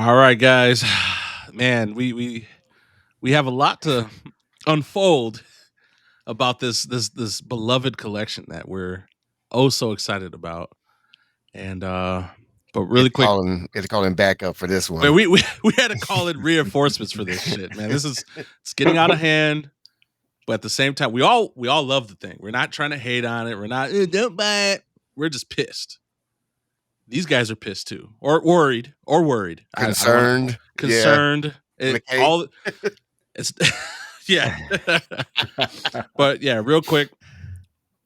All right, guys. Man, we have a lot to unfold about this beloved collection that we're oh so excited about. And but really quick, It's calling backup for this man, one. we had to call in reinforcements for this shit, man. It's getting out of hand, but at the same time, we all love the thing. We're not trying to hate on it. We're not don't buy it. We're just pissed. These guys are pissed too, or worried. I don't want to Concerned. Yeah. concerned. With It a K. all it's yeah. But yeah, real quick,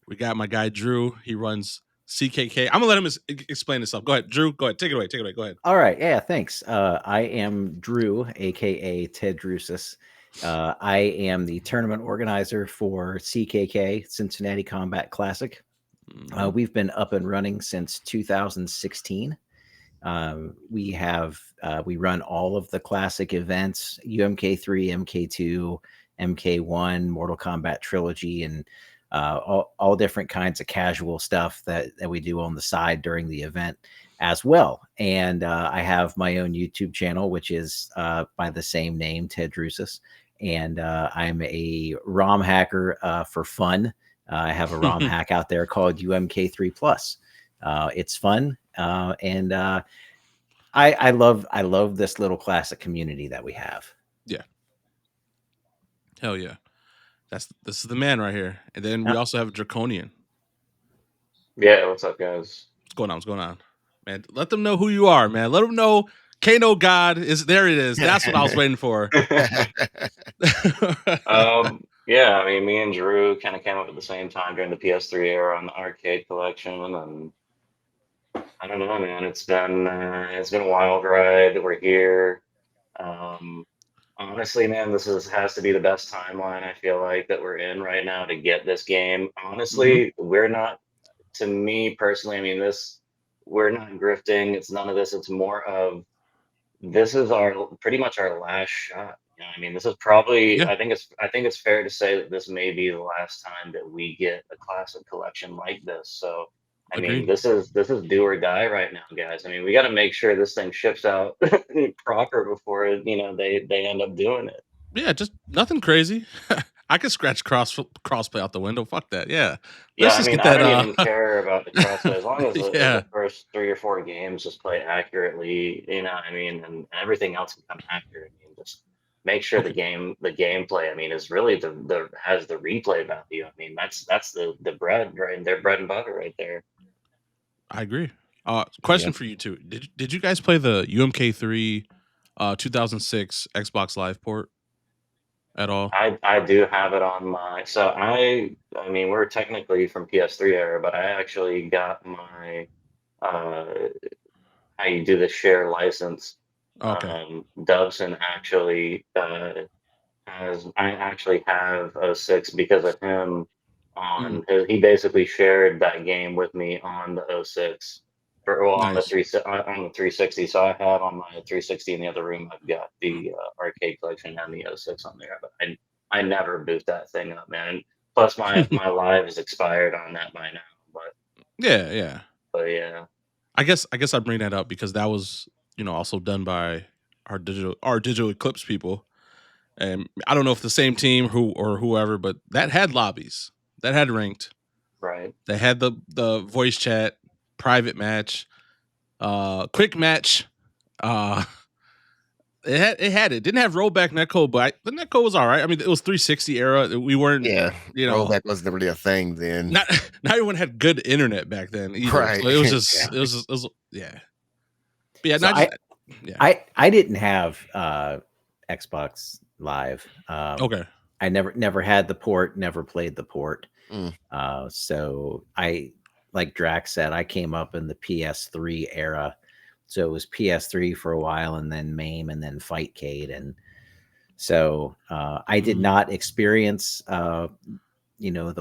we got my guy Drew. He runs CKK. I'm gonna let him explain himself. Go ahead, Drew. Go ahead. Take it away. Take it away. Go ahead. All right. Yeah, thanks. I am Drew, aka Ted Drusus. I am the tournament organizer for CKK, Cincinnati Combat Classic. We've been up and running since 2016. We run all of the classic events: UMK3, MK2, MK1, Mortal Kombat Trilogy, and all different kinds of casual stuff that we do on the side during the event as well. And I have my own YouTube channel, which is by the same name, Ted Drusus. And I'm a ROM hacker for fun. I have a ROM hack out there called UMK3 Plus. It's fun, and I love this little classic community that we have. Yeah. Hell yeah. This is the man right here. And then we also have Draconian. Yeah, what's up, guys? What's going on? What's going on? Man, let them know who you are, man. Let them know Kano God is there. It is. That's what I was waiting for. Yeah, I mean, me and Drew kind of came up at the same time during the PS3 era on the arcade collection, and I don't know, man. It's been a wild ride. We're here. Honestly, man, has to be the best timeline I feel like that we're in right now to get this game. Honestly, we're not. To me personally, I mean, we're not grifting. It's none of this. It's more of this is pretty much our last shot. You know, I mean, this is probably. Yeah. I think it's fair to say that this may be the last time that we get a classic collection like this. So, I mean, this is do or die right now, guys. I mean, we got to make sure this thing ships out proper before they end up doing it. Yeah, just nothing crazy. I could scratch crossplay out the window. Fuck that. Yeah. Yeah, Let's I just mean, get I that. don't even care about the crossplay as long as Yeah. the first 3 or 4 games just play accurately. You know, I mean, and everything else can come after. I mean, just make sure the gameplay. I mean, is really has the replay value. I mean, that's the bread, right? Their bread and butter right there. I agree. Question for you too. Did you guys play the UMK3 2006 Xbox Live port at all? I do have it on my. So I mean, we're technically from PS3 era, but I actually got my how you do the share license. Okay. Dubson actually I actually have 06 because of him. He basically shared that game with me on the 06 on the Nice. 360. So I have on my 360 in the other room. I've got the arcade collection and the 06 on there, but I never boot that thing up, man. Plus my live is expired on that by now. But yeah. But yeah. I guess I bring that up because that was also done by our digital Eclipse people, and I don't know if the same team or whoever, but that had lobbies, that had ranked, right? They had the voice chat, private match, quick match. It didn't have rollback netcode, but the netcode was all right. I mean, it was 360 era. We weren't, rollback wasn't really a thing then. Not everyone had good internet back then either. Right. So it was just, yeah. But yeah, so I didn't have Xbox Live. Okay. I never had the port, never played the port. So like Drax said, I came up in the PS3 era. So it was PS3 for a while, and then MAME, and then Fightcade, and so I did not experience, the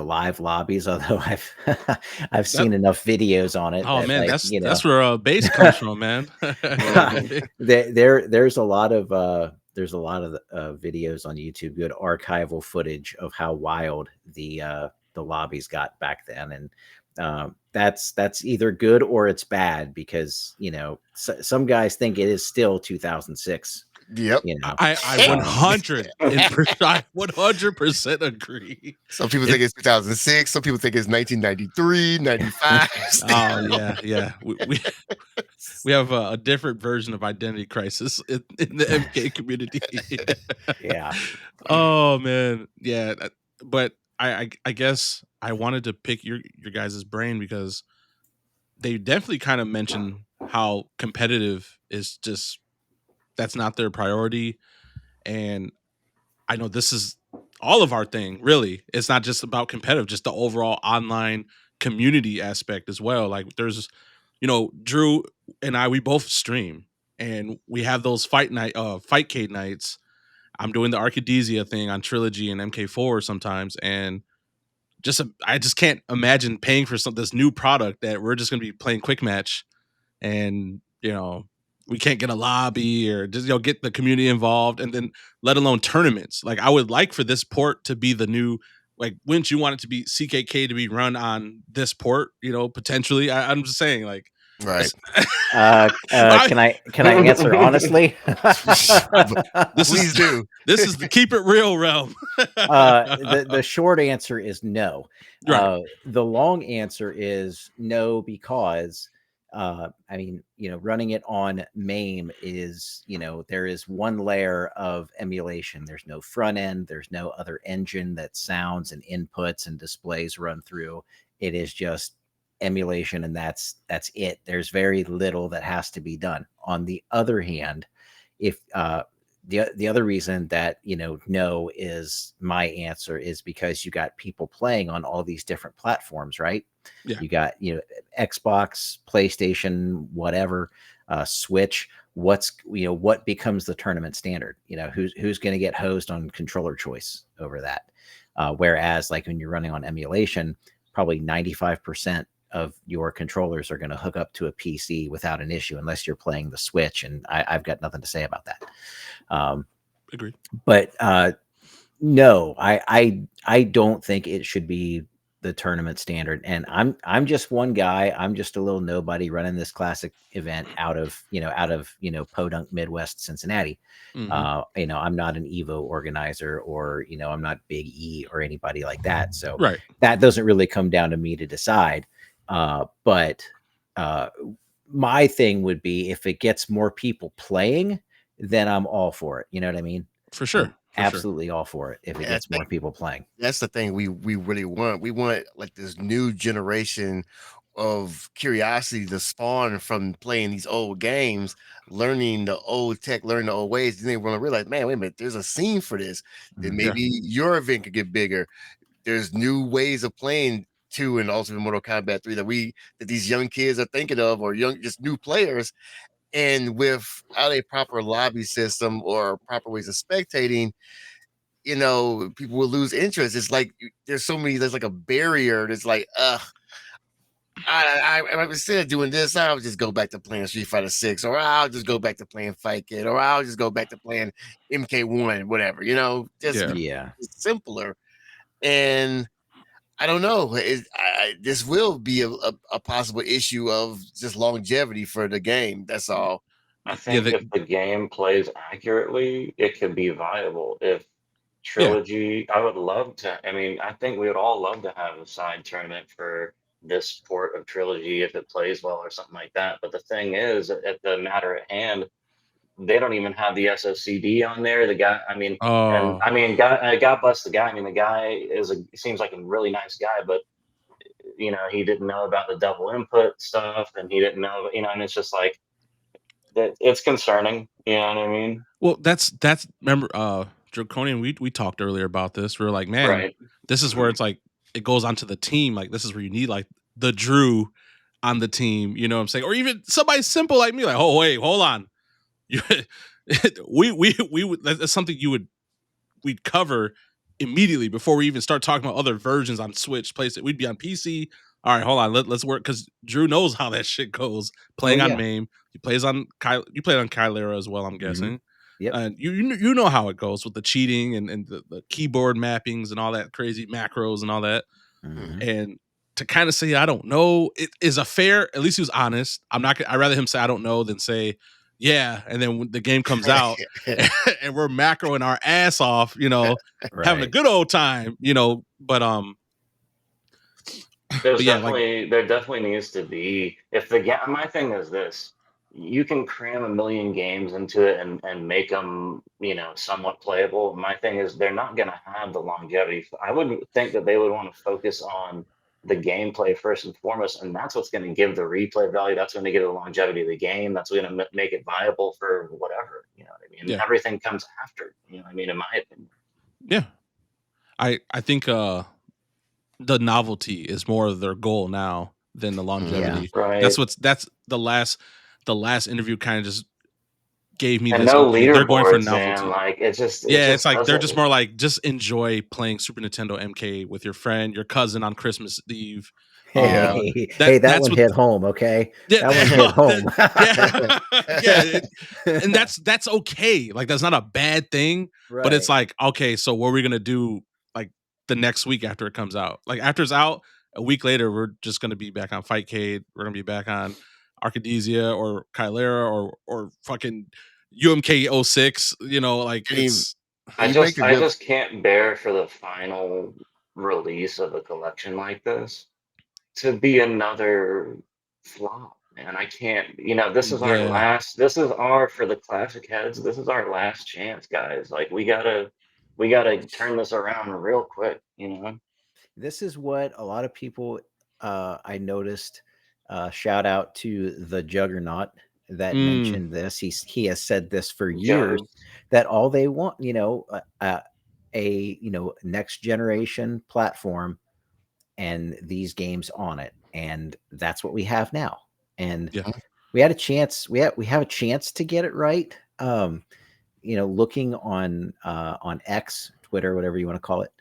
live lobbies. Although I've seen enough videos on it. Oh man, that's where base comes from, man. There's a lot of videos on YouTube, good archival footage of how wild the lobbies got back then, and That's either good or it's bad, because some guys think it is still 2006. Yep. I 100% agree. Some people think it's 2006. Some people think it's 1993, 95. Yeah. We have a different version of identity crisis in the MK community. Yeah. Oh man, yeah. But I guess I wanted to pick your guys' brain, because they definitely kind of mention how competitive is just, that's not their priority. And I know this is all of our thing, really. It's not just about competitive, just the overall online community aspect as well. Like there's, Drew and we both stream, and we have those Fightcade nights. I'm doing the Arcadesia thing on Trilogy and MK4 sometimes, and I just can't imagine paying for this new product that we're just going to be playing quick match, and we can't get a lobby or just get the community involved, and then let alone tournaments. Like I would like for this port to be the new, like, wouldn't you want it to be CKK to be run on this port? Potentially. I'm just saying, like, Right. Can I answer honestly? Please do. This is the keep it real realm. The short answer is no. Right. The long answer is no, because running it on MAME is, there is one layer of emulation. There's no front end. There's no other engine that sounds and inputs and displays run through. It is just emulation, and that's it. There's very little that has to be done. On the other hand, if the other reason that no is my answer is because you got people playing on all these different platforms, right? Yeah. You got Xbox, PlayStation, whatever, Switch. What becomes the tournament standard? Who's going to get hosed on controller choice over that? Whereas like when you're running on emulation, probably 95% of your controllers are going to hook up to a PC without an issue, unless you're playing the Switch, and I've got nothing to say about that. Agreed. But no, I don't think it should be the tournament standard. And I'm just one guy. I'm just a little nobody running this classic event out of Podunk, Midwest, Cincinnati. Mm-hmm. I'm not an Evo organizer, or I'm not Big E or anybody like that. So right. That doesn't really come down to me to decide. But my thing would be, if it gets more people playing, then I'm all for it. You know what I mean? For sure. Absolutely all for it if it gets more people playing. That's the thing we really want. We want like this new generation of curiosity to spawn from playing these old games, learning the old tech, learning the old ways. Then they want to realize, man, wait a minute, there's a scene for this. Then maybe your event could get bigger. There's new ways of playing 2 and also Mortal Kombat 3 that these young kids are thinking of, or just new players. And without a proper lobby system or proper ways of spectating, people will lose interest. It's like there's like a barrier that's like, I instead of doing this, I'll just go back to playing Street Fighter 6, or I'll just go back to playing Fight Kid, or I'll just go back to playing MK1, whatever, it's simpler. And I don't know. This will be a possible issue of just longevity for the game. That's all. I think if the game plays accurately, it could be viable. If Trilogy, I would love to. I mean, I think we would all love to have a side tournament for this port of Trilogy if it plays well or something like that. But the thing is, at the matter at hand, they don't even have the SOCD on there. The guy, God bless the guy. I mean, the guy seems like a really nice guy, but he didn't know about the double input stuff, and he didn't know, and it's just like that. It's concerning. You know what I mean? Well, that's remember, Draconian. We talked earlier about this. We were like, man, this is where it's like it goes onto the team. Like this is where you need like the Drew on the team. You know what I'm saying? Or even somebody simple like me. Like, oh wait, hold on. That's something we'd cover immediately before we even start talking about other versions on Switch, PlayStation. We'd be on PC. All right, hold on. Let's work, because Drew knows how that shit goes. Playing on MAME, he plays on you played on Kylera as well, I'm guessing. Yep. And you know how it goes with the cheating and the keyboard mappings and all that crazy macros and all that. And to kind of say I don't know, it is a fair. At least he was honest. I'm not. I'd rather him say I don't know than say yeah, and then when the game comes out and we're macroing our ass off, having a good old time, But There's yeah, like there definitely needs to be, if the game, my thing is this, you can cram a million games into it and make them, somewhat playable. My thing is they're not going to have the longevity. I wouldn't think that they would want to focus on the gameplay first and foremost, and that's what's going to give the replay value. That's going to give the longevity of the game. That's going to make it viable for whatever, you know what I mean? Yeah. Everything comes after, in my opinion. Yeah. I think the novelty is more of their goal now than the longevity. Right. That's the last interview kind of just gave me And this. no Okay, they're going for leaderboards, novelty. man. Like It's like they're just doesn't- more like just enjoy playing Super Nintendo MK with your friend, your cousin on Christmas Eve. Hey, That that one hit home, okay? Yeah, That one hit home. And that's okay. Like that's not a bad thing. Right. But it's like, okay, so what are we gonna do like the next week after it comes out? Like after it's out, a week later, we're just gonna be back on Fightcade. We're gonna be back on Arcadesia or Kylera or fucking UMK 06. Like it's. I just can't bear for the final release of a collection like this to be another flop, man. I can't, this is our last, for the classic heads, this is our last chance, guys. Like we gotta turn this around real quick, This is what a lot of people I noticed, shout out to the Juggernaut that mentioned this. He has said this for years, that all they want, a next generation platform and these games on it, and that's what we have now. And we had a chance. We have a chance to get it right. Looking on X, Twitter, whatever you want to call it.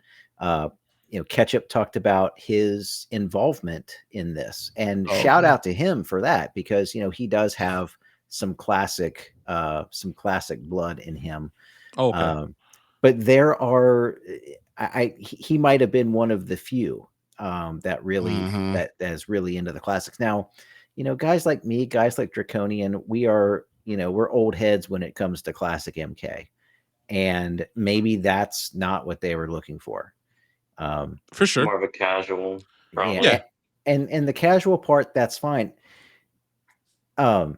Ketchup talked about his involvement in this, and shout out to him for that, because he does have some classic blood in him. But there are, he might have been one of the few that really that is really into the classics. Now, guys like me, guys like Draconian, we are, we're old heads when it comes to classic MK, and maybe that's not what they were looking for. For sure, more of a casual. Yeah, and the casual part, that's fine. I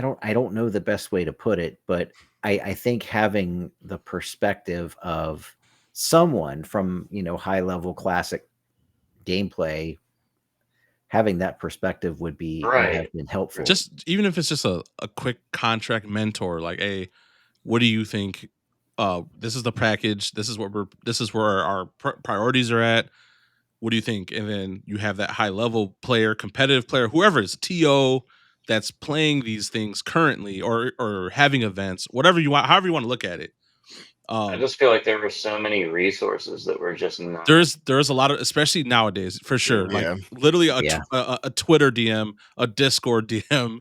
don't know the best way to put it, but I think having the perspective of someone from high level classic gameplay, having that perspective would have been helpful. Just even if it's just a quick contract mentor, like, hey, what do you think? This is the package. This is where our priorities are at. What do you think? And then you have that high level player, competitive player, whoever is TO that's playing these things currently or having events, whatever you want, however you want to look at it. I just feel like there were so many resources that were just not. There's a lot of, especially nowadays, for sure. Like literally a Twitter DM, a Discord DM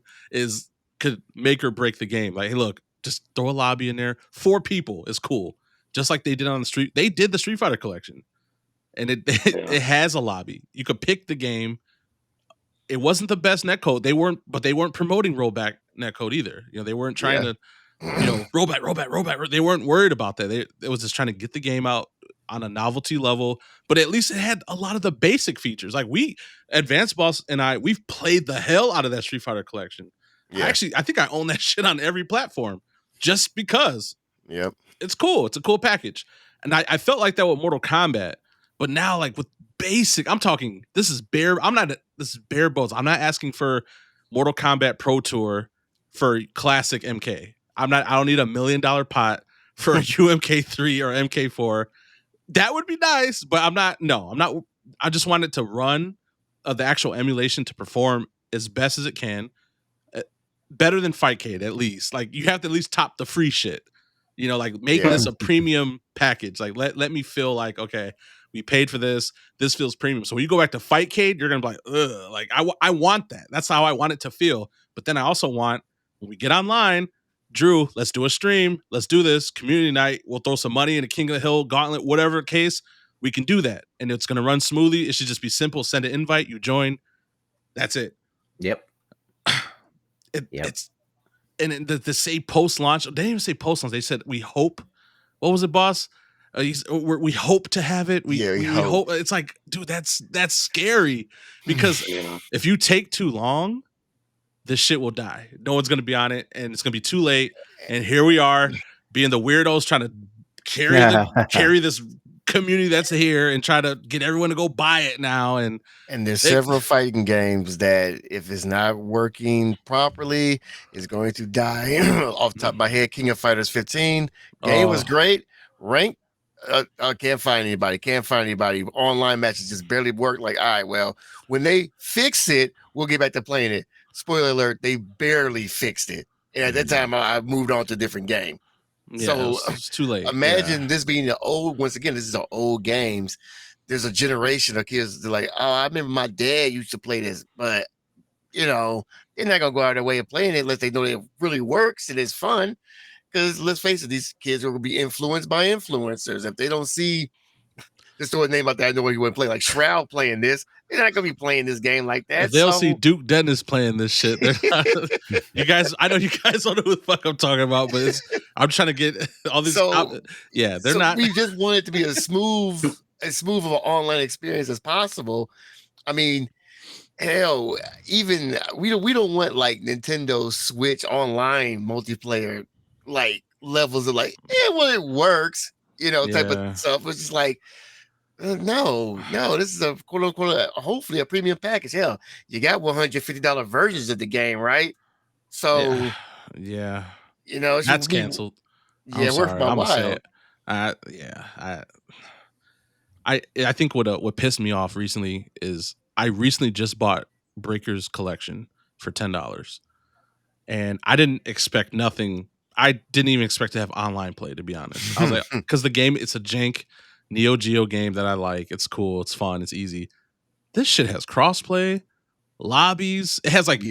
could make or break the game. Like, hey, look, just throw a lobby in there. 4 people is cool. Just like they did on the street. They did the Street Fighter collection, and it has a lobby. You could pick the game. It wasn't the best netcode. They weren't promoting rollback netcode either. They weren't trying to, rollback. They weren't worried about that. It was just trying to get the game out on a novelty level, but at least it had a lot of the basic features. Like Advanced Boss and we've played the hell out of that Street Fighter collection. Yeah. I think I own that shit on every platform just because. Yep. It's cool. It's a cool package. And I felt like that with Mortal Kombat, but now like with basic, I'm talking, this is bare bones. I'm not asking for Mortal Kombat Pro Tour for classic MK. I don't need $1 million pot for UMK3 or MK4. That would be nice, but I'm not. I just want it to run the actual emulation to perform as best as it can. Better than Fightcade, at least. Like, you have to at least top the free shit. Like make this a premium package. Like let me feel like, okay, we paid for this. This feels premium. So when you go back to Fightcade, you're gonna be like, ugh. Like I want that. That's how I want it to feel. But then I also want, when we get online, Drew, let's do a stream. Let's do this community night. We'll throw some money in a King of the Hill gauntlet, whatever case. we can do that, and it's going to run smoothly. It should just be simple. Send an invite, you join. That's it. Yep. It's and the say post launch. They didn't even say post launch. They said we hope. What was it, boss? We hope to have it. We hope. It's like, dude, that's scary because if you take too long, this shit will die. No one's gonna be on it, and it's gonna be too late. And here we are, being the weirdos trying to carry this community that's here and try to get everyone to go buy it now. And there's several fighting games that if it's not working properly, it's going to die. Off the top of my head, King of Fighters 15 game was great. Rank, can't find anybody. Online matches just barely work. Like, all right, well, when they fix it, we'll get back to playing it. Spoiler alert, they barely fixed it. And at that time, I moved on to a different game. Yeah, so it's too late. Imagine this being the old, once again, this is the old games. There's a generation of kids that are like, oh, I remember my dad used to play this, but they're not gonna go out of their way of playing it unless they know it really works and it's fun. Because let's face it, these kids are gonna be influenced by influencers. If they don't see, just throw a name out there, I know what you want to play, like Shroud playing this, they're not gonna be playing this game like that. If they'll see Duke Dennis playing this shit. You guys, I know you guys don't know who the fuck I'm talking about, but I'm trying to get all this. They're not. We just want it to be as smooth of an online experience as possible. I mean, hell, even we don't want like Nintendo Switch online multiplayer like levels of like, it works, type of stuff. It's just like, no, this is a quote unquote, hopefully a premium package. Hell, you got $150 versions of the game, right? So, that's canceled. Yeah, worth my while. I think what pissed me off recently is I recently just bought Breaker's Collection for $10, and I didn't expect nothing. I didn't even expect to have online play, to be honest. I was like, because the game, it's a jank Neo Geo game that I like. It's cool, it's fun, it's easy. This shit has crossplay, lobbies. It has like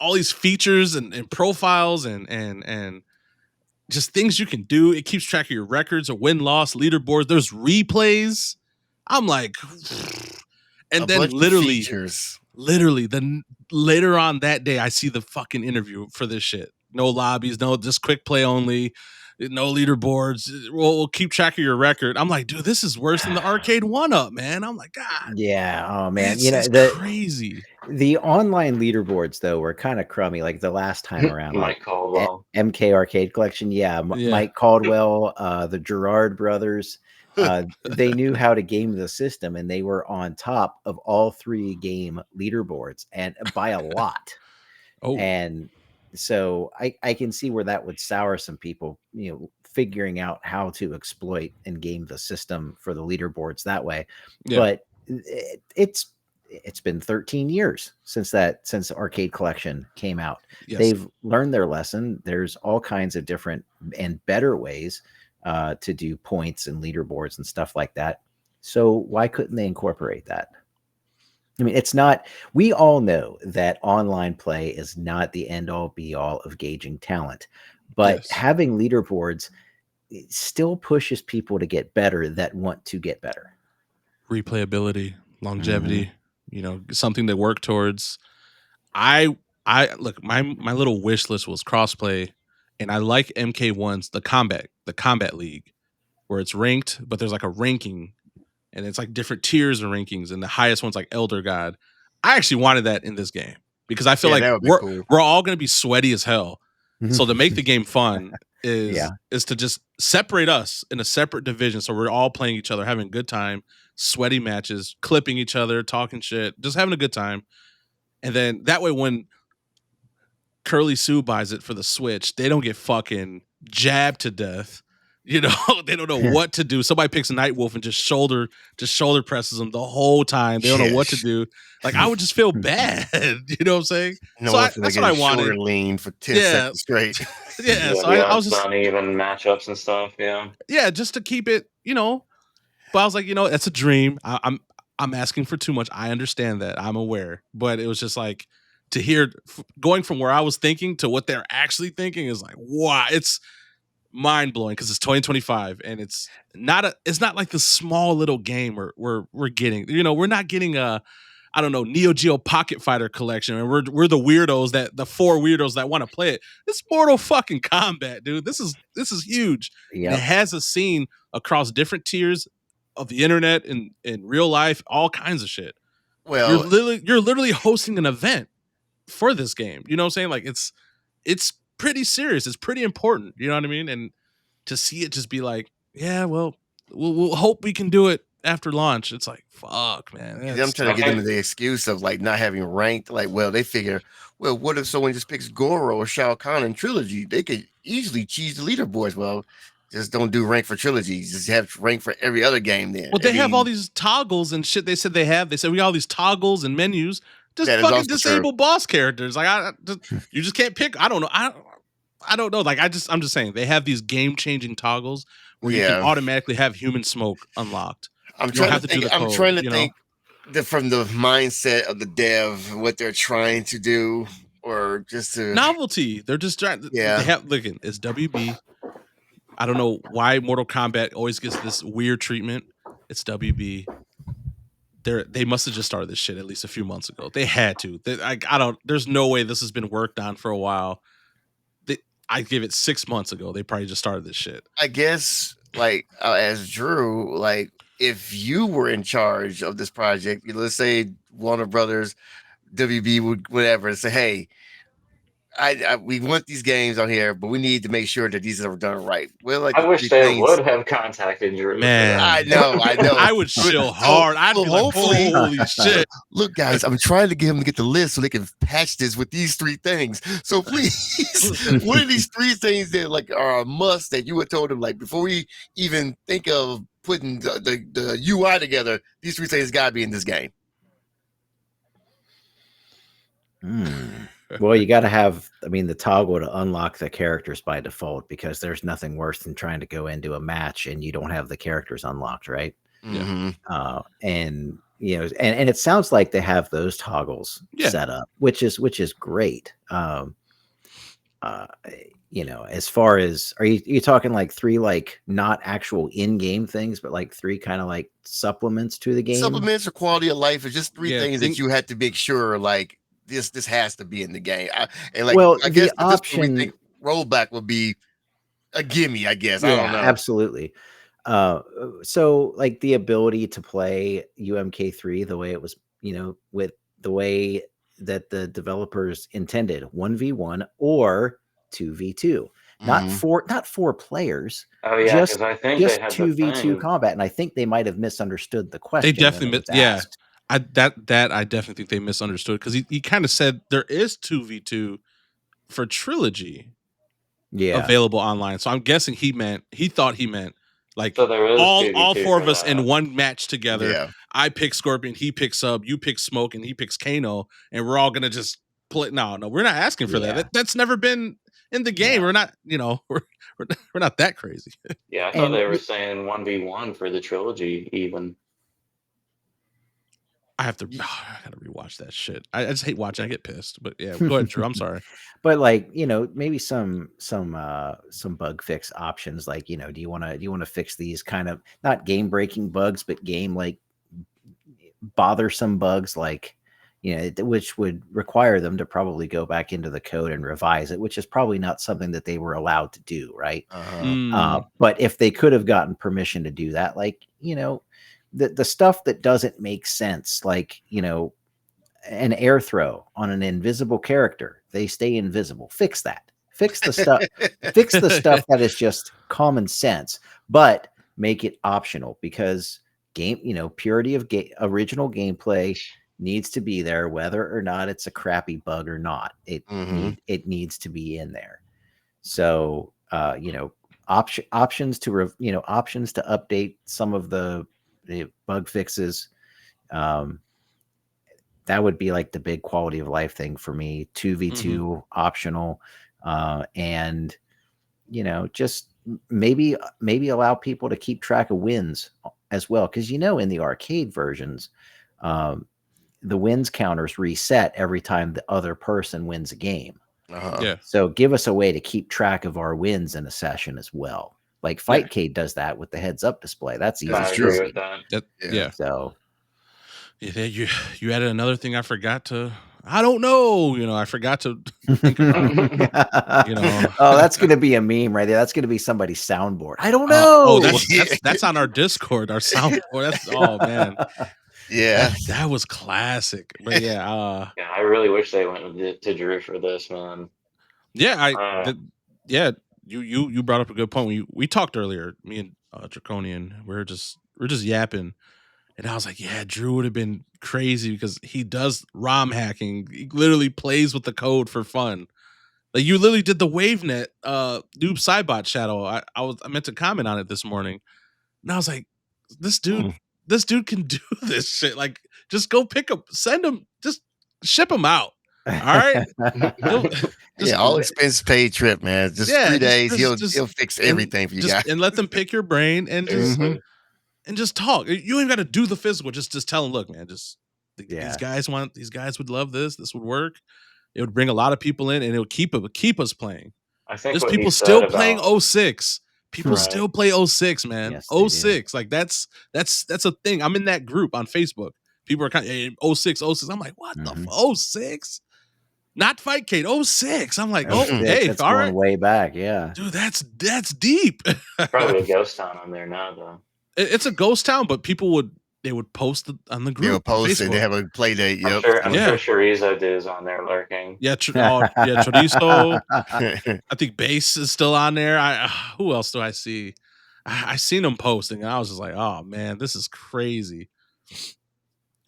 all these features and profiles and just things you can do. It keeps track of your records, or win-loss, leaderboards. There's replays. I'm like, and then literally, then later on that day, I see the fucking interview for this shit. No lobbies, no, just quick play only, no leaderboards. We'll keep track of your record. I'm like, dude, this is worse than the arcade 1-up, man. I'm like, God. Yeah. Oh man, it's crazy. The online leaderboards though were kind of crummy. Like the last time around, Mike Caldwell, MK Arcade Collection. Mike Caldwell, the Gerard brothers. They knew how to game the system, and they were on top of all 3 game leaderboards, and by a lot. And so I can see where that would sour some people, figuring out how to exploit and game the system for the leaderboards that way. But it's been 13 years since Arcade Collection came out. They've learned their lesson. There's all kinds of different and better ways to do points and leaderboards and stuff like that. So why couldn't they incorporate that? I mean, it's not, we all know that online play is not the end all be all of gauging talent, but having leaderboards still pushes people to get better that want to get better. Replayability, longevity, something to work towards. I look, my little wish list was crossplay, and I like MK1's the combat league, where it's ranked, but there's like a ranking. And it's like different tiers and rankings, and the highest one's like Elder God. I actually wanted that in this game because I feel like we're all going to be sweaty as hell. So to make the game fun is to just separate us in a separate division, so we're all playing each other, having a good time, sweaty matches, clipping each other, talking shit, just having a good time. And then that way, when Curly Sue buys it for the Switch, they don't get fucking jabbed to death. They don't know what to do. Somebody picks a Nightwolf and just shoulder presses them the whole time. They don't know what to do. Like, I would just feel bad. You know what I'm saying? No, so that's what I wanted. Lean for 10 seconds straight. So I was just uneven matchups and stuff. Yeah, just to keep it. But I was like, that's a dream. I'm asking for too much. I understand that. I'm aware, but it was just like to hear going from where I was thinking to what they're actually thinking is like, wow, it's. mind blowing because it's 2025 and it's not like the small little game we're getting. You know, we're not getting a, I don't know, Neo Geo Pocket Fighter collection, and we're the weirdos the 4 weirdos that want to play it. It's Mortal fucking Kombat, dude. This is huge. And it has a scene across different tiers of the internet and in real life, all kinds of shit. Well, you're literally hosting an event for this game. You know what I'm saying? Like it's pretty serious. It's pretty important. You know what I mean? And to see it just be like, yeah, well, we'll hope we can do it after launch. It's like, fuck, man. I'm trying to get them the excuse of like not having ranked. Like, well, they figure, well, what if someone just picks Goro or Shao Kahn in Trilogy? They could easily cheese the leaderboards. Well, just don't do rank for Trilogy. Just have rank for every other game then. Well, they have all these toggles and shit. They said we got all these toggles and menus. Just fucking disable boss characters. Like you just can't pick. I don't know. I don't know. Like I'm just saying they have these game changing toggles where you can automatically have human smoke unlocked. I'm trying to think from the mindset of the dev, what they're trying to do, or just to novelty. They're just trying. Yeah. Looking, it's WB. I don't know why Mortal Kombat always gets this weird treatment. It's WB. They must have just started this shit at least a few months ago. They had to. There's no way this has been worked on for a while. I give it 6 months ago. They probably just started this shit. I guess, like as Drew, like if you were in charge of this project, let's say Warner Brothers, WB would whatever, say, hey, we want these games on here, but we need to make sure that these are done right. Well, like I wish they would have contacted Drew. Man, I know. I would chill hard. I'd be hopefully, like, holy shit. Look, guys, I'm trying to get them to get the list so they can patch this with these 3 things. So please, what are these 3 things that like are a must that you would told them like before we even think of putting the UI together? These 3 things got to be in this game. Well, you got to have, the toggle to unlock the characters by default, because there's nothing worse than trying to go into a match and you don't have the characters unlocked, right? Mm-hmm. And and it sounds like they have those toggles set up, which is great. As far as, are you talking like 3 like not actual in-game things, but like 3 kind of like supplements to the game? Supplements or quality of life is just 3 things that you had to make sure like this has to be in the game. I guess the option we think rollback would be a gimme, I guess. I don't know. Absolutely. So like the ability to play UMK3 the way it was, with the way that the developers intended, 1v1 or 2v2, not 4 players. Oh yeah, just I think just 2v2 combat, and I think they might have misunderstood the question. They definitely I definitely think they misunderstood, because he kind of said there is 2v2 for Trilogy available online. So I'm guessing he thought he meant like all 4 of us in one match together. Yeah. I pick Scorpion, he picks Sub, you pick Smoke, and he picks Kano, and we're all gonna just play. No, we're not asking for that. That's never been in the game. We're not, we're not that crazy. Yeah, I thought they were saying 1v1 for the Trilogy even. I gotta rewatch that shit. I just hate watching. I get pissed. But yeah, go ahead, Drew. I'm sorry. But like, maybe some bug fix options. Like, do you want to fix these kind of not game breaking bugs, but game like bothersome bugs, like, which would require them to probably go back into the code and revise it, which is probably not something that they were allowed to do, right? But if they could have gotten permission to do that, like, the stuff that doesn't make sense, like, an air throw on an invisible character, they stay invisible. Fix that. Fix the stuff. Fix the stuff that is just common sense, but make it optional, because purity of original gameplay needs to be there, whether or not it's a crappy bug or not. It needs to be in there. So options to update some of the bug fixes, that would be like the big quality of life thing for me. 2v2 optional, and just maybe allow people to keep track of wins as well, because in the arcade versions, the wins counters reset every time the other person wins a game. Yeah. So give us a way to keep track of our wins in a session as well. Like Fightcade does that with the heads up display. That's easy. I agree with that. Yeah. So Yeah, you added another thing I forgot to. I don't know. I forgot to think about. Oh, that's gonna be a meme right there. That's gonna be somebody's soundboard. I don't know. Oh, that's on our Discord, our soundboard. That's man. Yeah, that was classic. But yeah, Yeah, I really wish they went to Drew for this, man. yeah, you brought up a good point. We talked earlier, me and Draconian. We're just yapping. And I was like, yeah, Drew would have been crazy because he does ROM hacking. He literally plays with the code for fun. Like you literally did the WaveNet noob sidebot shadow. I meant to comment on it this morning. And I was like, this dude can do this shit. Like, just go pick him, send him, just ship him out. All right. All expense paid trip, man. Just 3 days. He'll fix everything for you guys. And let them pick your brain and just and just talk. You ain't got to do the physical. Just tell them, look, man, these guys would love this. This would work. It would bring a lot of people in, and it would keep us playing. I think there's people still playing 06. People still play 06, man. Yes, 06. Like that's a thing. I'm in that group on Facebook. People are kind of 06. I'm like, what the 06? Not Fightcade, 06. I'm like, hey, that's all going right, way back. Yeah, dude, that's deep. Probably a ghost town on there now, though. It's a ghost town, but people would post it on the group. They would post it. They have a play date. Yep. I'm sure Chorizo dude's on there lurking. Yeah, Chorizo. I think Base is still on there. Who else do I see? I seen them posting, and I was just like, oh man, this is crazy.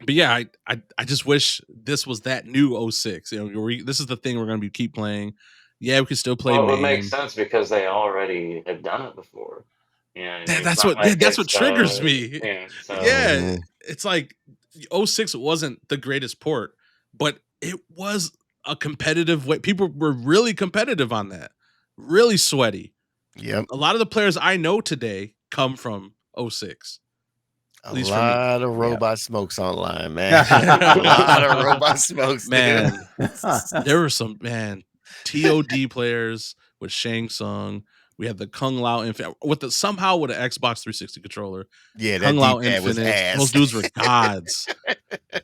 But yeah, I just wish this was that new 06. This is the thing we're gonna keep playing. Yeah, we can still play. Well, it makes sense because they already have done it before. Yeah, that's what triggers me. Yeah, it's like 06 wasn't the greatest port, but it was a competitive way. People were really competitive on that, really sweaty. Yep. A lot of the players I know today come from 06. A lot of robot smokes online, man. A lot of robot smokes, man. There were some TOD players with Shang Tsung. We had the Kung Lao Infinite somehow with an Xbox 360 controller. Yeah, Kung Lao was ass. Those dudes were gods,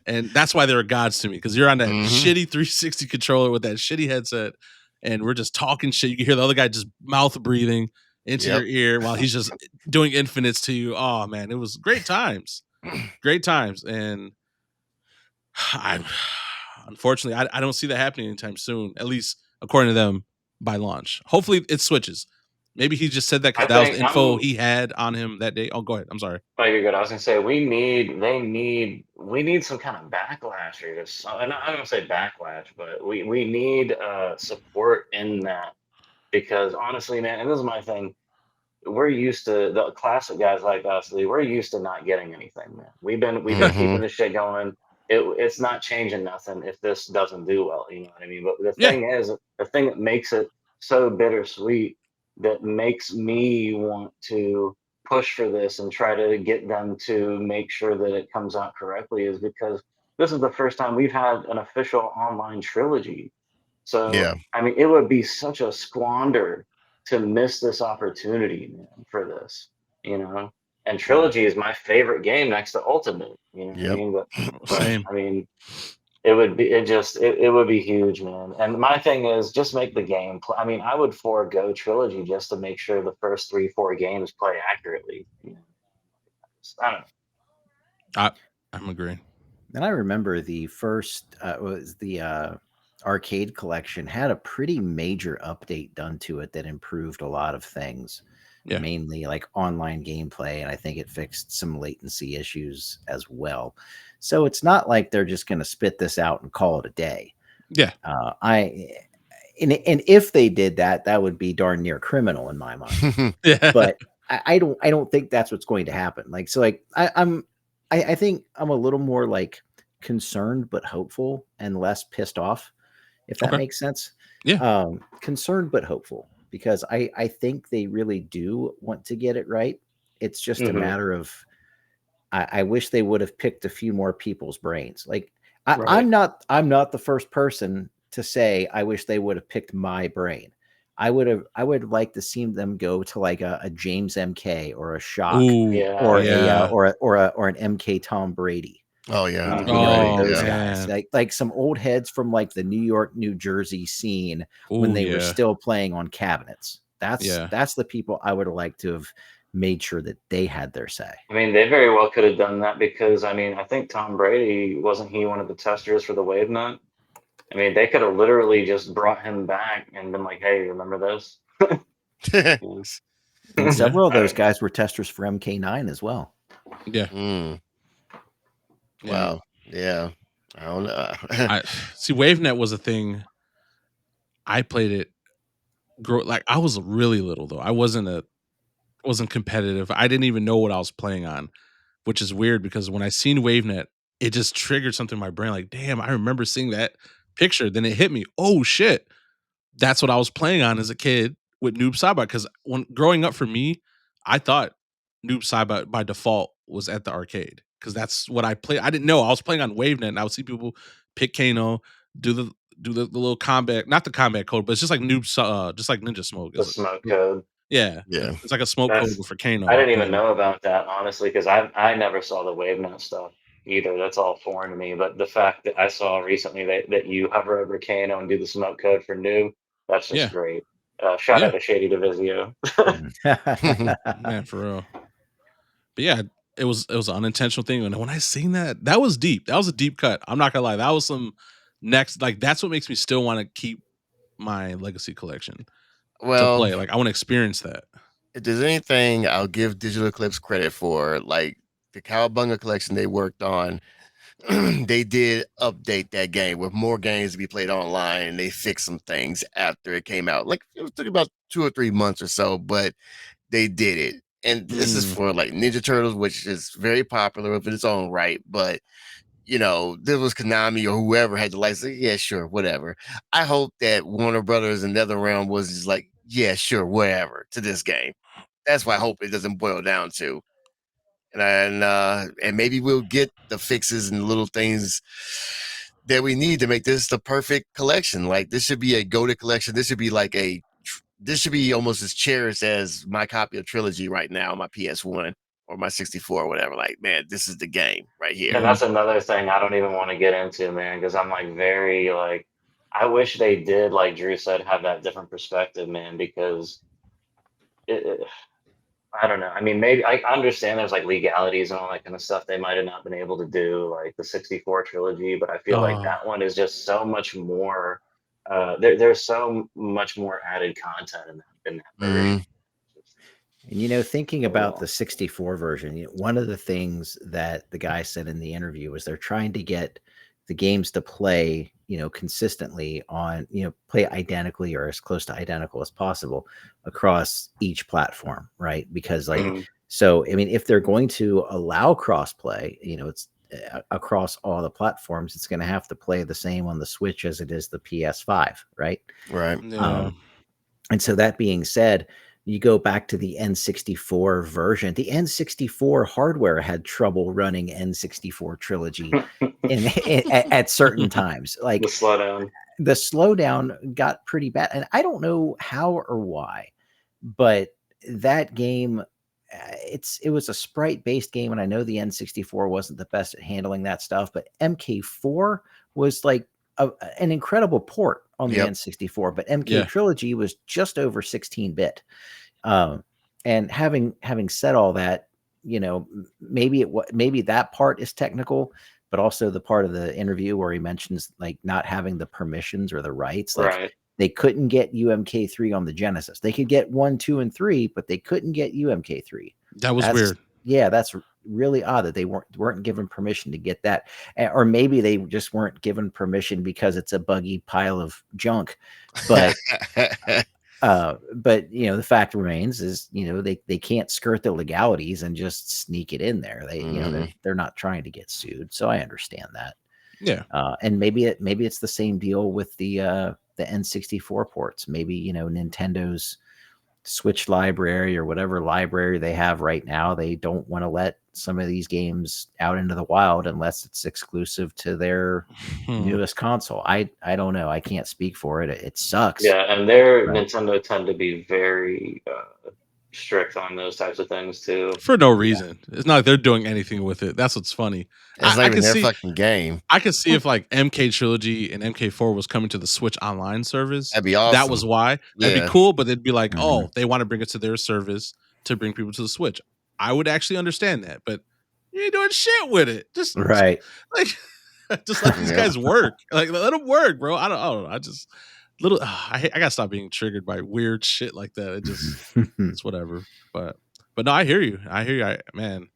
and that's why they were gods to me, because you're on that shitty 360 controller with that shitty headset, and we're just talking shit. You can hear the other guy just mouth breathing into your ear while he's just doing infinites to you. Oh man, it was great times, and unfortunately I don't see that happening anytime soon. At least according to them by launch. Hopefully it switches. Maybe he just said that because that was the info he had on him that day. Oh, go ahead. I'm sorry. Oh, you're good. I was gonna say we need some kind of backlash here. I'm not gonna say backlash, but we need support in that, because honestly, man, and this is my thing. We're used to the classic guys like us. We're used to not getting anything, man. We've been keeping this shit going. It's not changing nothing if this doesn't do well. You know what I mean? But the thing is, the thing that makes it so bittersweet, that makes me want to push for this and try to get them to make sure that it comes out correctly, is because this is the first time we've had an official online trilogy. So, I mean, it would be such a squander to miss this opportunity, man, for this, and Trilogy is my favorite game next to Ultimate, what I mean? But same. I mean, it would be huge, man. And my thing is, just make the game. I mean, I would forego Trilogy just to make sure the first 3-4 games play accurately. I don't know. I'm agreeing. And I remember the first was the arcade collection had a pretty major update done to it that improved a lot of things. Mainly like online gameplay, and I think it fixed some latency issues as well. So it's not like they're just going to spit this out and call it a day. Yeah. And if they did that, that would be darn near criminal in my mind. But I don't think that's what's going to happen. Like, so like I think I'm a little more like concerned but hopeful and less pissed off, if that makes sense. Yeah. Concerned but hopeful, because I think they really do want to get it right. It's just a matter of I wish they would have picked a few more people's brains. Like I'm not the first person to say I wish they would have picked my brain. I would like to see them go to like a James MK or a Shock Ooh, or yeah. or an MK Tom Brady. Oh yeah. Mhm. You know, like Oh, those man. guys, like some old heads from like the New York, New Jersey scene when Ooh, they were yeah. still playing on cabinets. Yeah. That's the people I would have liked to have made sure that they had their say. I mean, they very well could have done that because I mean, I think Tom Brady wasn't he one of the testers for the Wave Nut? I mean, they could have literally just brought him back and been like, "Hey, remember this?" And several of those I- guys were testers for MK9 as well. Yeah. Mm, Yeah. wow. Yeah. I don't know. I see WaveNet was a thing. I played it like I was really little though. I wasn't competitive. I didn't even know what I was playing on, which is weird because when I seen WaveNet, it just triggered something in my brain like, damn, I remember seeing that picture. Then it hit me. Oh shit. That's what I was playing on as a kid with Noob Saibot. Because when growing up for me, I thought Noob Saibot by default was at the arcade because that's what I played. I didn't know I was playing on WaveNet, and I would see people pick Kano, do the little combat, not the combat code, but it's just like just like Ninja Smoke. the smoke code. Yeah, Yeah. it's like a smoke code That's for Kano. I didn't even and- know about that honestly because I never saw the WaveNet stuff either. That's all foreign to me. But the fact that I saw recently that you hover over Kano and do the smoke code for new, that's just Yeah, great. Shout yeah, out to Shady Divisio. man, for real. But yeah, it was an unintentional thing, and when I seen that, that was deep. That was a deep cut. I'm not gonna lie, that was some next. Like that's what makes me still want to keep my Legacy collection to Well, play. Like I want to experience that. if there's anything I'll give Digital Eclipse credit for, like the Cowabunga collection they worked on, they did update that game with more games to be played online, and they fixed some things after it came out. Like it took about 2 or 3 months or so, but they did it. And this is Mm. for like Ninja Turtles, which is very popular of its own right, but there was Konami or whoever had the license. Yeah, sure, whatever. I hope that Warner Brothers and NetherRealm was just like, yeah, sure, whatever to this game. That's what I hope it doesn't boil down to. And maybe we'll get the fixes and little things that we need to make this the perfect collection. Like this should be a goated collection. This should be like this should be almost as cherished as my copy of Trilogy right now, my PS1 or my 64 or whatever. Like, man, this is the game right here. And that's another thing I don't even want to get into, man, because I'm like very like I wish they did, like Drew said, have that different perspective, man, because it I don't know. I mean, maybe I understand there's like legalities and all that kind of stuff they might have not been able to do, like the 64 trilogy, but I feel like Oh, that one is just so much more. There's so much more added content in that version. And thinking about Cool. the 64 version, one of the things that the guy said in the interview was they're trying to get the games to play, consistently on, play identically or as close to identical as possible across each platform, right? Because Mhm. so, I mean, if they're going to allow crossplay, it's across all the platforms, it's going to have to play the same on the Switch as it is the PS5, right? Right. yeah. And so that being said, you go back to the N64 version. The N64 hardware had trouble running N64 Trilogy at certain times. The Like slowdown. the slowdown got pretty bad, and I don't know how or why, but that game, it was a sprite based game, and I know the N64 wasn't the best at handling that stuff, but MK4 was like an incredible port on the Yep. N64, but MK Yeah. Trilogy was just over 16-bit. And having said all that, maybe that part is technical, but also the part of the interview where he mentions like not having the permissions or the rights, like Right. they couldn't get UMK3 on the Genesis. They could get 1, 2, and 3, but they couldn't get UMK3. That was weird. Yeah, that's really odd that they weren't given permission to get that, or maybe they just weren't given permission because it's a buggy pile of junk. But the fact remains is they can't skirt the legalities and just sneak it in there. They're not trying to get sued, so I understand that. Yeah. And maybe it's the same deal with the N64 ports. Maybe Nintendo's Switch library or whatever library they have right now, they don't want to let some of these games out into the wild unless it's exclusive to their newest console. I don't know. I can't speak for it. It sucks. Yeah, and their Nintendo tend to be very strict on those types of things too. For no reason. It's not like they're doing anything with it. That's what's funny. It's not even their fucking game. I could see if like MK Trilogy and MK4 was coming to the Switch Online service. That'd be awesome. That was why. That'd be cool, but they'd be like, oh, they want to bring it to their service to bring people to the Switch. I would actually understand that, but you ain't doing shit with it. Just right. Like just let these guys work. Like let them work, bro. I don't know. I just I gotta stop being triggered by weird shit like that. It just it's whatever. But no, I hear you. Man.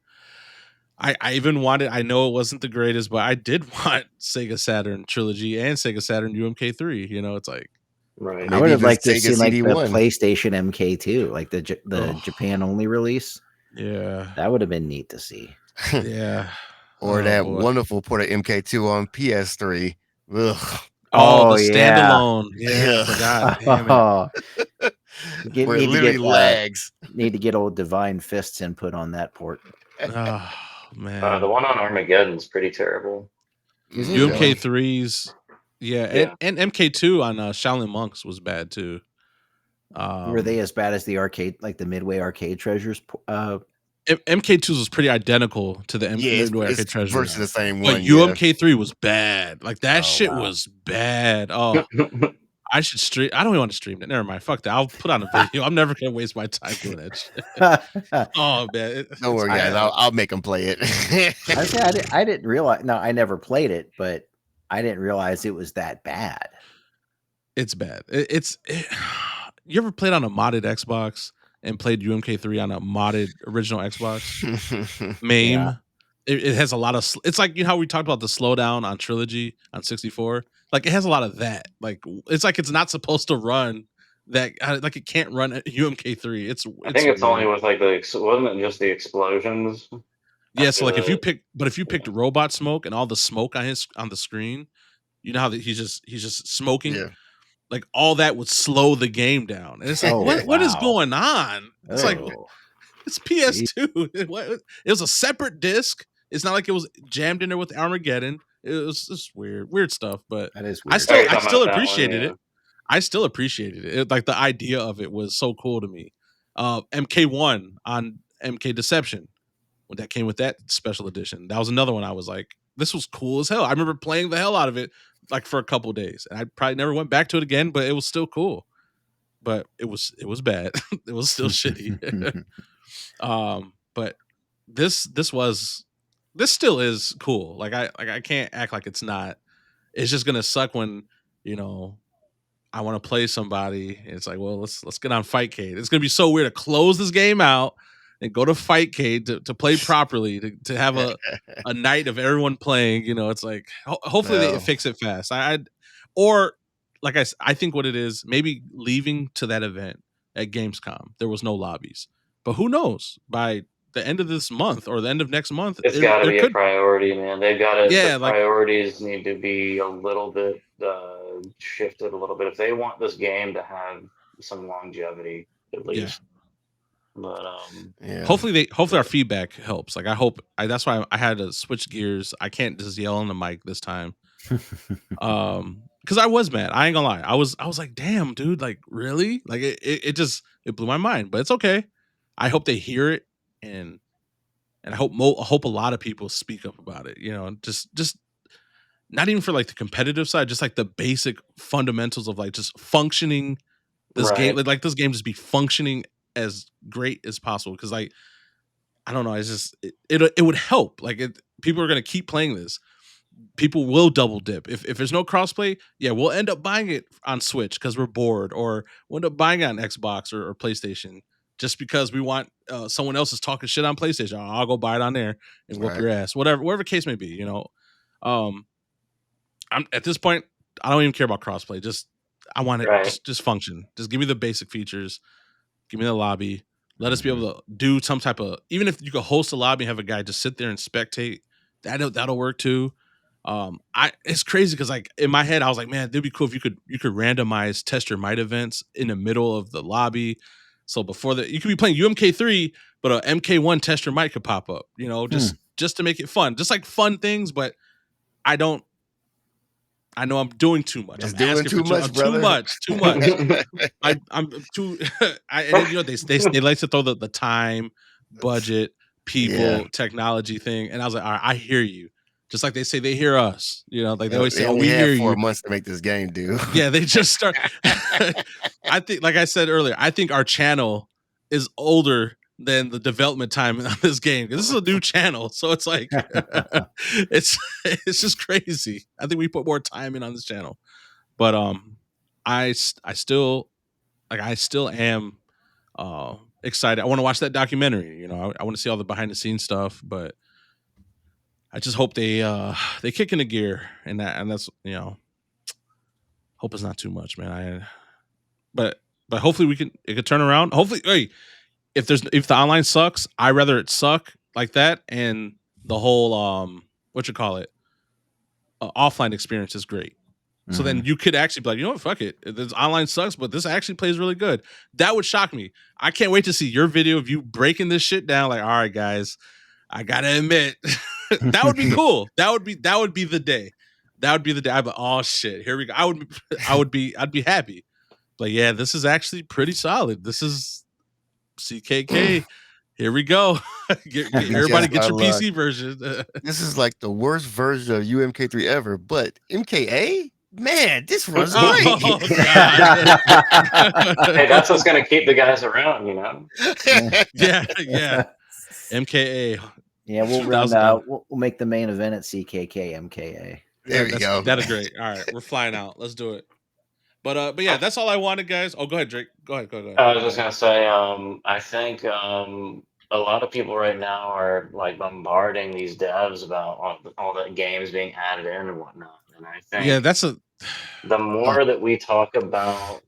I even wanted, I know it wasn't the greatest, but I did want Sega Saturn Trilogy and Sega Saturn UMK3. You know, it's like, right. I would have liked to see like the PlayStation MK2, like the Japan only release. Yeah, that would have been neat to see. Yeah, or that wonderful port of MK2 on PS3. Ugh. Oh, the standalone. Yeah, I forgot. Damn it. Where it literally lags. Need to get old Divine Fists input on that port. Oh man, the one on Armageddon's pretty terrible. UMK3's, and MK2 on Shaolin Monks was bad too. Were they as bad as the arcade, like the Midway Arcade Treasures? MK2's was pretty identical to the Midway Arcade Treasures versus the same one. But UMK3 was bad. Like that shit was bad. Oh. I should stream. I don't even want to stream it. Never mind. Fuck that. I'll put on a video. I'm never gonna waste my time doing that shit. Oh man. Don't worry, guys. I'll make them play it. I didn't realize. No, I never played it, but I didn't realize it was that bad. It's bad. You ever played on a modded Xbox and played UMK3 on a modded original Xbox? MAME. Yeah. It has a lot of. It's like, you know how we talked about the slowdown on Trilogy on 64. Like it has a lot of that. Like it's not supposed to run that. Like it can't run UMK3. I think it's only with like wasn't it just the explosions? Yeah. So like if you picked robot smoke and all the smoke on the screen, you know how he's just smoking. Yeah. Like all that would slow the game down. And it's like, what is going on? It's like it's PS2. It was a separate disc. It's not like it was jammed in there with Armageddon. It was just weird stuff, but that is weird. I still appreciated it. I still appreciated it. Like the idea of it was so cool to me. MK1 on MK Deception, when that came with that special edition, that was another one I was like, this was cool as hell. I remember playing the hell out of it like for a couple of days, and I probably never went back to it again, but it was still cool. But it was bad. It was still shitty. But this still is cool. Like I can't act like it's not. It's just gonna suck when, you know, I want to play somebody. And it's like, well, let's get on Fightcade. It's gonna be so weird to close this game out and go to Fightcade to play properly, to have a night of everyone playing. You know, it's like hopefully they fix it fast. Or like I think what it is, maybe leaving to that event at Gamescom, there was no lobbies, but who knows by the end of this month or the end of next month, it's got to be a priority, man. They've got to. Yeah, priorities need to be a little bit shifted a little bit if they want this game to have some longevity at least. Yeah. But hopefully our feedback helps. Like that's why I had to switch gears. I can't just yell on the mic this time. Because I was mad. I ain't gonna lie. I was like, damn, dude, like really? Like it blew my mind. But it's okay. I hope they hear it. And I hope a lot of people speak up about it, you know, just not even for like the competitive side, just like the basic fundamentals of like just functioning this game, like this game just be functioning as great as possible. Cause like, I don't know, it's just, it would help. Like people are going to keep playing this. People will double dip. If there's no crossplay, yeah, we'll end up buying it on Switch because we're bored, or we'll end up buying it on Xbox or PlayStation. Just because we want someone else is talking shit on PlayStation, I'll go buy it on there and whoop your ass. Whatever case may be, you know. I'm at this point, I don't even care about crossplay. Just I want it just function. Just give me the basic features. Give me the lobby. Let us be able to do some type of, even if you could host a lobby and have a guy just sit there and spectate, that'll work too. It's crazy because like in my head I was like, man, it'd be cool if you could randomize test your might events in the middle of the lobby. So before you could be playing UMK3, but a MK1 test your mic could pop up, you know, just to make it fun, just like fun things. But I know I'm doing too much. Just I'm doing asking too for much, brother. too much. I'm too. And then, you know, they like to throw the time, budget, people, technology thing, and I was like, all right, I hear you. Just like they say, they hear us. You know, like they always say, They "Oh, only we had hear 4 you." months to make this game, dude. Yeah, they just start. I think, like I said earlier, I think our channel is older than the development time on this game. This is a new channel, so it's like it's just crazy. I think we put more time in on this channel, but I still am excited. I want to watch that documentary. You know, I want to see all the behind the scenes stuff, but I just hope they kick into gear, and that's, you know, hope it's not too much, man. But hopefully it could turn around. Hopefully, hey, if the online sucks, I rather it suck like that, and the whole what you call it, offline experience is great. So then you could actually be like, you know what, fuck it. This online sucks, but this actually plays really good. That would shock me. I can't wait to see your video of you breaking this shit down. Like, all right, guys, I gotta admit, that would be cool. That would be the day. That would be the day. I'd be like, oh shit, here we go. I'd be happy. Like, yeah, this is actually pretty solid. This is CKK. Here we go. Everybody get your PC version. This is like the worst version of UMK3 ever, but MKA? Man, this runs great. Oh, God. Hey, that's what's going to keep the guys around, you know? Yeah. MKA. Yeah, we'll make the main event at CKK MKA. There we go. That'd great. All right, we're flying out. Let's do it. But yeah, that's all I wanted, guys. Oh, go ahead, Drake. Go ahead. I was just gonna say, I think a lot of people right now are like bombarding these devs about all the games being added in and whatnot. And I think the more that we talk about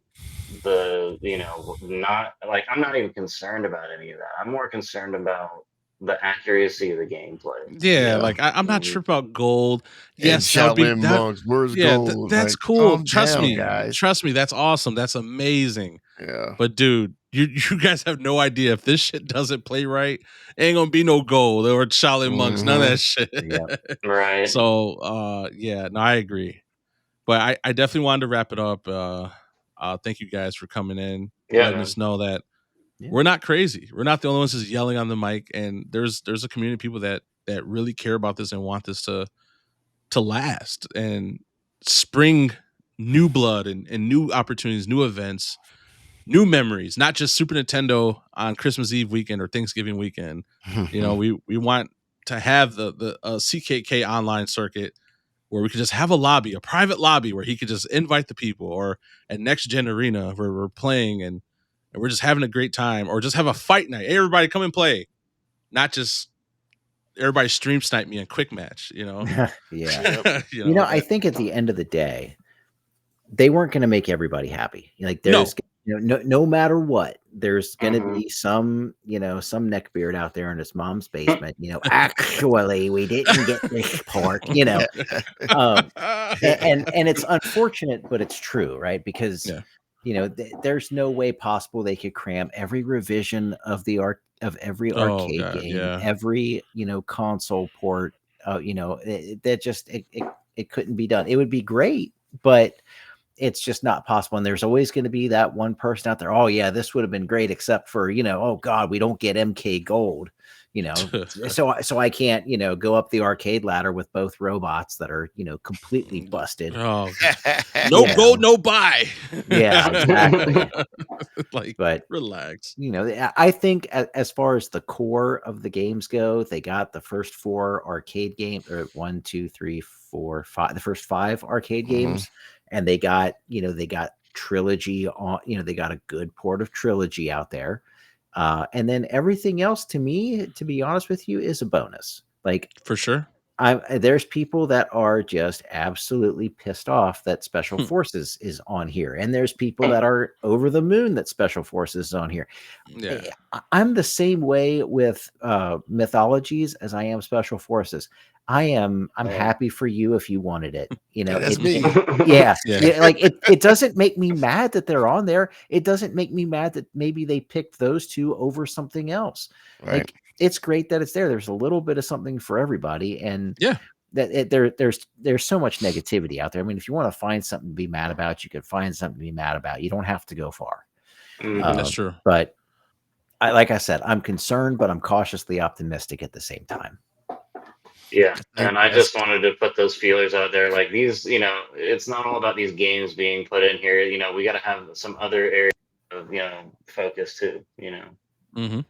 the, you know, not like, I'm not even concerned about any of that. I'm more concerned about the accuracy of the gameplay. Yeah, like I'm not sure about gold. Yes, Shaolin monks. Where's gold? That's like, cool. Trust me, guys. Trust me. That's awesome. That's amazing. Yeah. But dude, you guys have no idea if this shit doesn't play right, ain't gonna be no gold or Shaolin monks. None of that shit. Right. So yeah, no, I agree. But I definitely wanted to wrap it up. Thank you guys for coming in, letting us know that we're not crazy. We're not the only ones just yelling on the mic, and there's a community of people that really care about this and want this to last and spring new blood and new opportunities, new events, new memories, not just Super Nintendo on Christmas Eve weekend or Thanksgiving weekend. You know, we want to have the CKK online circuit where we could just have a private lobby where he could just invite the people, or at Next Gen Arena where we're playing and we're just having a great time, or just have a fight night. Hey, everybody come and play. Not just everybody stream snipe me in quick match, you know? Yeah. You know, I think at the end of the day, they weren't going to make everybody happy. Like there's, no matter what, there's going to be some neckbeard out there in his mom's basement, you know, actually we didn't get this part, you know? And it's unfortunate, but it's true, right? Because you know, there's no way possible they could cram every revision of every arcade game, every, you know, console port. You know, it couldn't be done. It would be great, but it's just not possible. And there's always going to be that one person out there. Oh yeah, this would have been great, except for, you know, oh God, we don't get MK Gold. You know, so I can't, you know, go up the arcade ladder with both robots that are, you know, completely busted. Oh, no gold, no buy. Yeah, exactly. But relax. You know, I think as far as the core of the games go, they got the first 4 arcade games, or 1, 2, 3, 4, 5, the first 5 arcade games, and they got Trilogy on. You know, they got a good port of Trilogy out there. And then everything else, to me, to be honest with you, is a bonus. Like, for sure. there's people that are just absolutely pissed off that Special Forces is on here, and there's people that are over the moon that Special Forces is on here. Yeah. I'm the same way with mythologies as I am Special Forces. I'm happy for you if you wanted it. You know, That's me. Yeah. Yeah. Like it doesn't make me mad that they're on there. It doesn't make me mad that maybe they picked those two over something else. Right. Like, it's great that it's there. There's a little bit of something for everybody, and Yeah. that there's so much negativity out there. I mean, if you want to find something to be mad about, you can find something to be mad about. You don't have to go far. That's true. But like I said, I'm concerned, but I'm cautiously optimistic at the same time. Yeah, and I just wanted to put those feelers out there. Like, these, you know, it's not all about these games being put in here. You know, we got to have some other areas of, you know, focus too. You know. Mm-hmm.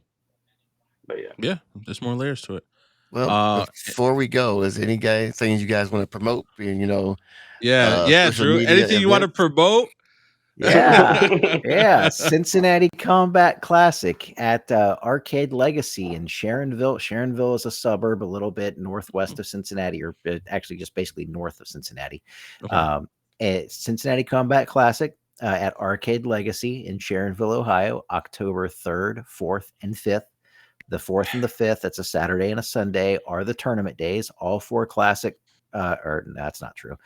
But yeah, there's more layers to it. Well, before we go, is any things you guys want to promote? You know, yeah, social Drew. media Anything you want to events? promote? Yeah, Cincinnati Kombat Classic at Arcade Legacy in Sharonville. Sharonville is a suburb a little bit northwest of Cincinnati, or actually just basically north of Cincinnati. Okay. Cincinnati Kombat Classic at Arcade Legacy in Sharonville, Ohio, October 3rd, 4th, and 5th. The 4th and the 5th, that's a Saturday and a Sunday, are the tournament days. All 4 classic, or no, that's not true.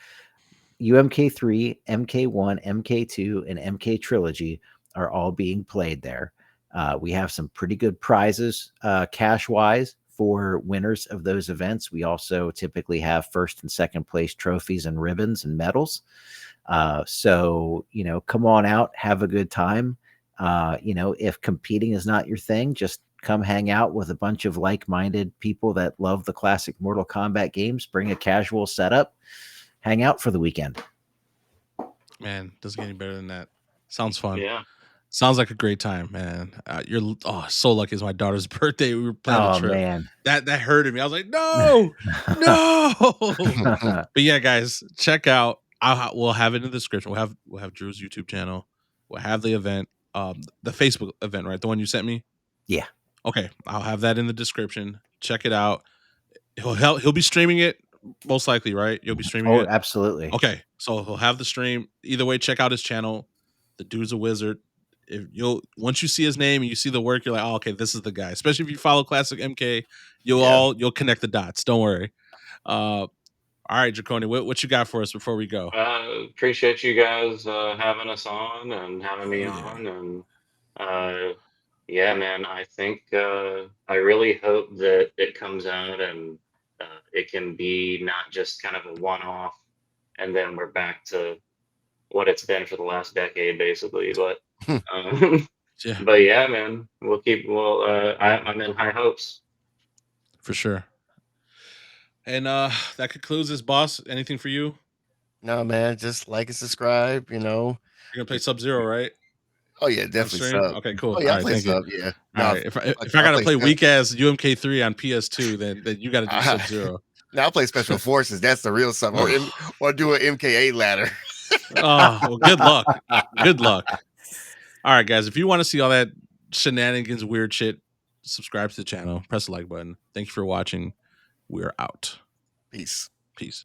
UMK3, MK1, MK2, and MK Trilogy are all being played there. We have some pretty good prizes cash-wise for winners of those events. We also typically have first and second place trophies and ribbons and medals. So, you know, come on out, have a good time. You know, if competing is not your thing, just come hang out with a bunch of like-minded people that love the classic Mortal Kombat games. Bring a casual setup. Hang out for the weekend. Man, doesn't get any better than that. Sounds fun. Yeah. Sounds like a great time, man. You're so lucky. It's my daughter's birthday. We were planning a trip. Man. That hurted me. I was like, no. But yeah, guys, check out. We'll have it in the description. We'll have Drew's YouTube channel. We'll have the event, the Facebook event, right? The one you sent me. Yeah. Okay, I'll have that in the description. Check it out. He'll be streaming it most likely, right? You'll be streaming it. Oh, absolutely. Okay, so he'll have the stream. Either way, check out his channel. The dude's a wizard. Once you see his name and you see the work, you're like, oh, okay, this is the guy. Especially if you follow Classic MK, you'll connect the dots. Don't worry. All right, Draconi, what you got for us before we go? Appreciate you guys having us on and having me on, and yeah, man, I think I really hope that it comes out and it can be not just kind of a one-off, and then we're back to what it's been for the last decade, basically. But but yeah, man, I'm in high hopes. For sure. And that concludes this, boss. Anything for you? No, man, just like and subscribe. You know, you're gonna play Sub-Zero, right? Oh yeah, definitely sub. Okay, cool. Oh yeah, I play sub. Yeah. All right. If I gotta play weak ass UMK3 on PS2, then you gotta do Sub-Zero. Now I'll play Special Forces. That's the real sub. Or do an MK8 ladder. Well, good luck. Good luck. All right, guys. If you want to see all that shenanigans, weird shit, subscribe to the channel. Press the like button. Thank you for watching. We're out. Peace. Peace.